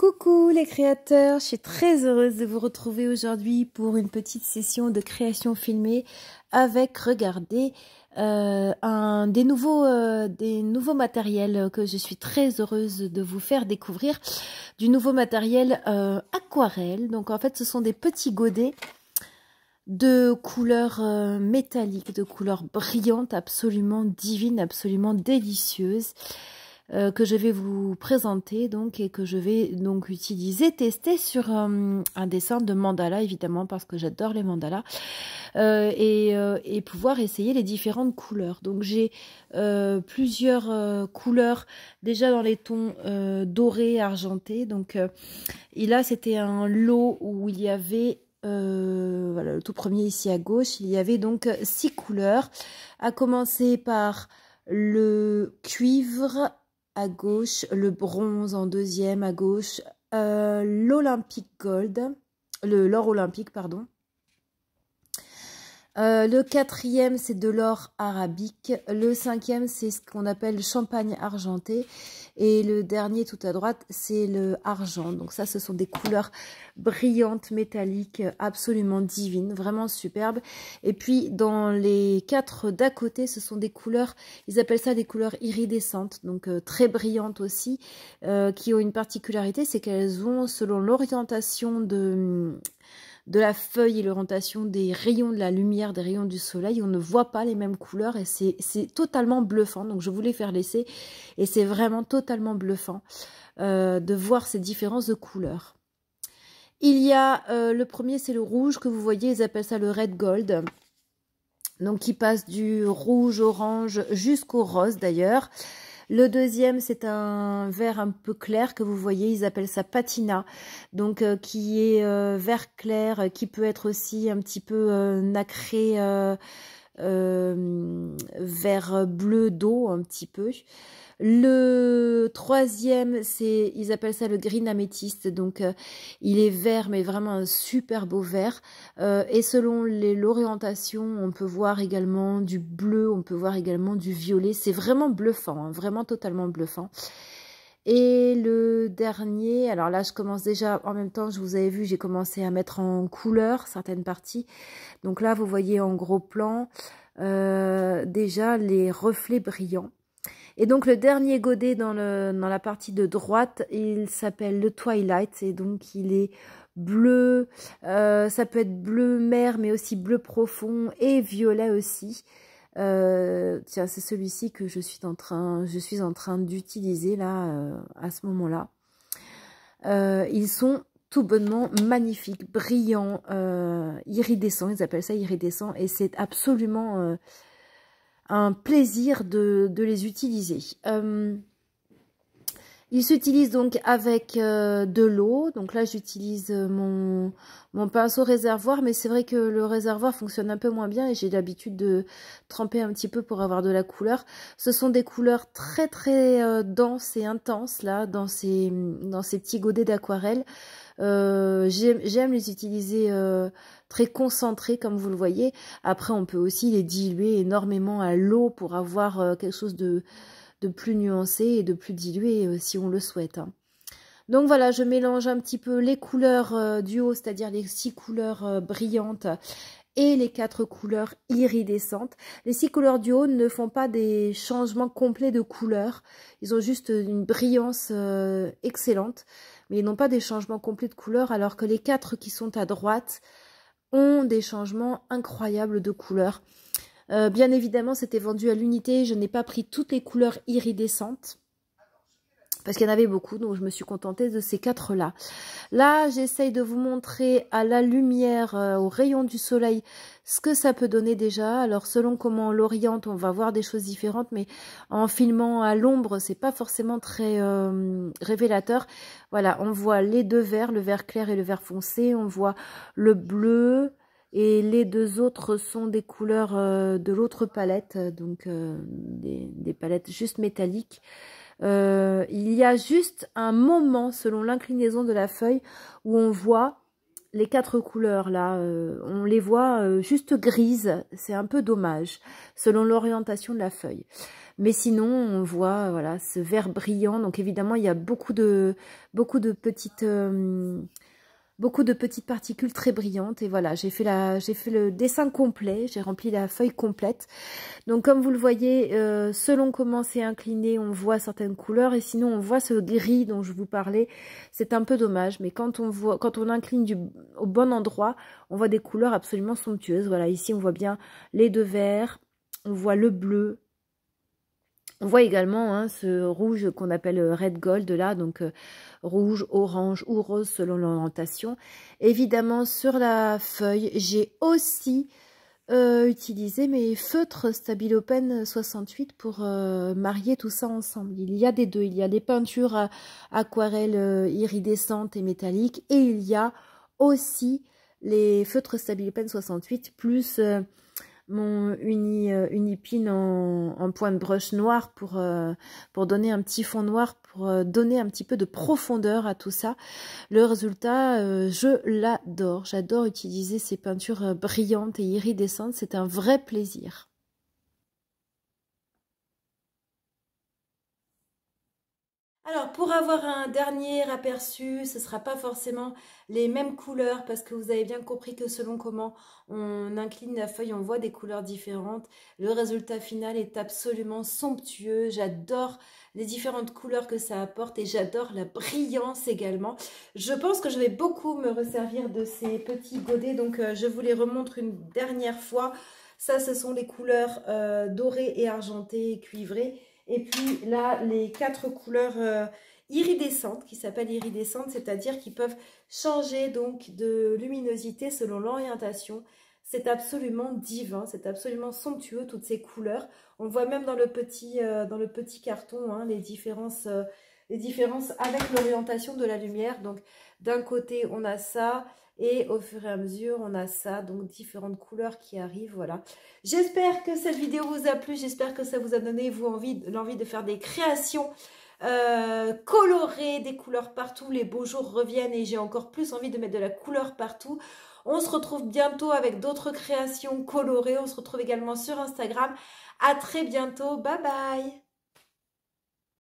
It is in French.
Coucou les créateurs, je suis très heureuse de vous retrouver aujourd'hui pour une petite session de création filmée avec, regardez, des nouveaux matériels que je suis très heureuse de vous faire découvrir, du nouveau matériel aquarelle. Donc en fait ce sont des petits godets de couleurs métalliques, de couleurs brillantes, absolument divines, absolument délicieuses. Que je vais vous présenter donc et que je vais donc utiliser, tester sur un dessin de mandala évidemment parce que j'adore les mandalas et pouvoir essayer les différentes couleurs. Donc j'ai plusieurs couleurs déjà dans les tons dorés, argentés. Donc et là c'était un lot où il y avait voilà, le tout premier ici à gauche, il y avait donc 6 couleurs, à commencer par le cuivre à gauche, le bronze en deuxième à gauche, l'olympique gold, l'or olympique, pardon. Le quatrième, c'est de l'or arabique. Le cinquième, c'est ce qu'on appelle le champagne argenté. Et le dernier, tout à droite, c'est le argent. Donc ça, ce sont des couleurs brillantes, métalliques, absolument divines, vraiment superbes. Et puis, dans les 4 d'à côté, ce sont des couleurs, ils appellent ça des couleurs iridescentes, donc très brillantes aussi, qui ont une particularité, c'est qu'elles ont, selon l'orientation de la feuille et l'orientation des rayons de la lumière, des rayons du soleil, on ne voit pas les mêmes couleurs et c'est totalement bluffant. Donc je voulais faire l'essai et c'est vraiment totalement bluffant de voir ces différences de couleurs. Il y a le premier, c'est le rouge que vous voyez, ils appellent ça le red gold. Donc qui passe du rouge, orange jusqu'au rose d'ailleurs. Le deuxième, c'est un vert un peu clair que vous voyez, ils appellent ça patina, donc qui est vert clair, qui peut être aussi un petit peu nacré, vert bleu d'eau un petit peu. Le troisième, ils appellent ça le green améthyste, donc il est vert, mais vraiment un super beau vert. Et selon l'orientation, on peut voir également du bleu, on peut voir également du violet. C'est vraiment bluffant, hein, vraiment totalement bluffant. Et le dernier, alors là, je commence déjà, en même temps, je vous avais vu, j'ai commencé à mettre en couleur certaines parties. Donc là, vous voyez en gros plan déjà les reflets brillants. Et donc le dernier godet dans la partie de droite, il s'appelle le Twilight et donc il est bleu, ça peut être bleu mer mais aussi bleu profond et violet aussi. Tiens, c'est celui-ci que je suis en train d'utiliser là à ce moment-là. Ils sont tout bonnement magnifiques, brillants, iridescents, ils appellent ça iridescent et c'est absolument un plaisir de les utiliser. Ils s'utilisent donc avec de l'eau. Donc là, j'utilise mon pinceau réservoir, mais c'est vrai que le réservoir fonctionne un peu moins bien et j'ai l'habitude de tremper un petit peu pour avoir de la couleur. Ce sont des couleurs très très denses et intenses là dans ces petits godets d'aquarelle. J'aime les utiliser très concentrés comme vous le voyez. Après on peut aussi les diluer énormément à l'eau pour avoir quelque chose de plus nuancé et de plus dilué si on le souhaite, hein. Donc voilà, je mélange un petit peu les couleurs du haut, c'est-à-dire les 6 couleurs brillantes et les 4 couleurs iridescentes. Les 6 couleurs du haut ne font pas des changements complets de couleurs, ils ont juste une brillance excellente, mais ils n'ont pas des changements complets de couleurs, alors que les 4 qui sont à droite ont des changements incroyables de couleurs. Bien évidemment, c'était vendu à l'unité, je n'ai pas pris toutes les couleurs iridescentes, parce qu'il y en avait beaucoup, donc je me suis contentée de ces 4-là. Là, j'essaye de vous montrer à la lumière, au rayon du soleil, ce que ça peut donner déjà. Alors, selon comment on l'oriente, on va voir des choses différentes, mais en filmant à l'ombre, c'est pas forcément très révélateur. Voilà, on voit les deux verts, le vert clair et le vert foncé, on voit le bleu, et les deux autres sont des couleurs de l'autre palette, donc des palettes juste métalliques. Il y a juste un moment, selon l'inclinaison de la feuille, où on voit les 4 couleurs là, on les voit juste grises, c'est un peu dommage, selon l'orientation de la feuille. Mais sinon, on voit voilà ce vert brillant. Donc évidemment, il y a beaucoup de petites particules très brillantes. Et voilà, j'ai fait le dessin complet, j'ai rempli la feuille complète. Donc comme vous le voyez, selon comment c'est incliné, on voit certaines couleurs. Et sinon, on voit ce gris dont je vous parlais. C'est un peu dommage, mais quand on incline au bon endroit, on voit des couleurs absolument somptueuses. Voilà, ici, on voit bien les 2 verts, on voit le bleu. On voit également hein, ce rouge qu'on appelle red gold là, donc rouge, orange ou rose selon l'orientation. Évidemment, sur la feuille, j'ai aussi utilisé mes feutres Stabilo Pen 68 pour marier tout ça ensemble. Il y a des deux, il y a des peintures aquarelles iridescentes et métalliques et il y a aussi les feutres Stabilo Pen 68 plus mon Unipin en point de brush noir pour donner un petit fond noir, pour donner un petit peu de profondeur à tout ça. Le résultat, je l'adore. J'adore utiliser ces peintures brillantes et iridescentes. C'est un vrai plaisir. Alors, pour avoir un dernier aperçu, ce ne sera pas forcément les mêmes couleurs parce que vous avez bien compris que selon comment on incline la feuille, on voit des couleurs différentes. Le résultat final est absolument somptueux. J'adore les différentes couleurs que ça apporte et j'adore la brillance également. Je pense que je vais beaucoup me resservir de ces petits godets, donc je vous les remontre une dernière fois. Ça, ce sont les couleurs dorées et argentées et cuivrées. Et puis là, les 4 couleurs iridescentes, qui s'appellent iridescentes, c'est-à-dire qui peuvent changer donc de luminosité selon l'orientation. C'est absolument divin, c'est absolument somptueux, toutes ces couleurs. On voit même dans le petit carton hein, les différences avec l'orientation de la lumière. Donc d'un côté, on a ça. Et au fur et à mesure, on a ça, donc différentes couleurs qui arrivent, voilà. J'espère que cette vidéo vous a plu, j'espère que ça vous a donné, vous, l'envie de faire des créations colorées, des couleurs partout. Les beaux jours reviennent et j'ai encore plus envie de mettre de la couleur partout. On se retrouve bientôt avec d'autres créations colorées. On se retrouve également sur Instagram. À très bientôt, bye bye!